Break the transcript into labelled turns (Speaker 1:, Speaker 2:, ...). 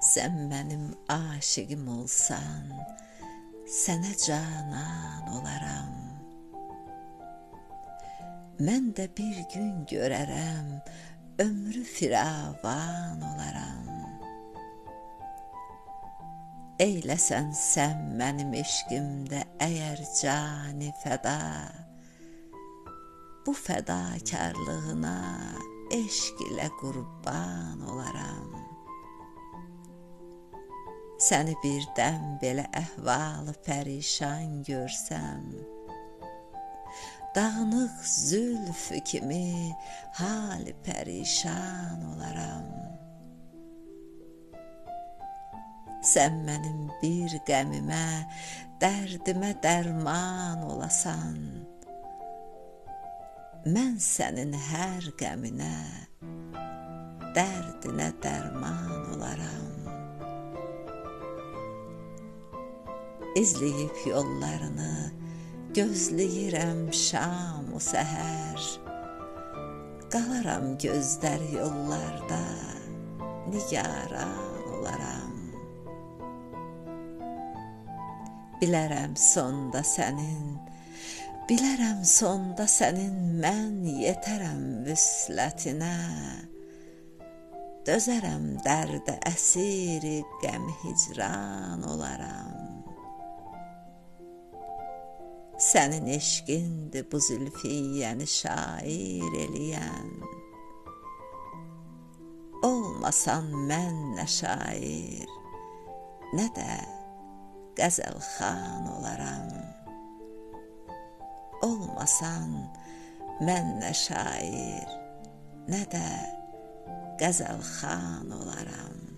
Speaker 1: Sən mənim aşiqim olsan, sənə canan olaram. Mən də bir gün görərəm, ömrü firavan olaram. Eyləsən sən mənim eşqimdə əgər cani fəda, bu fədakarlığına eşq ilə qurban olaram. Səni birdən belə əhvalı pərişan görsəm, dağınıq zülfü kimi hali pərişan olaram. Sən mənim bir qəmimə, dərdimə dərman olasan, mən sənin hər qəminə, dərdinə dərman olaram. İzləyib yollarını gözləyirəm şam o səhər, qalaram gözlər yollarda, nigaran olaram. Bilərəm sonda sənin mən yetərəm vüslətinə, dözərəm dərdə əsiri qəm hicran olaram. Sənin eşqindir bu zülfiyyəni şair eləyən, olmasan mən nə şair, nə də qəzəlxan olaram. Olmasan mən nə şair, nə də qəzəlxan olaram.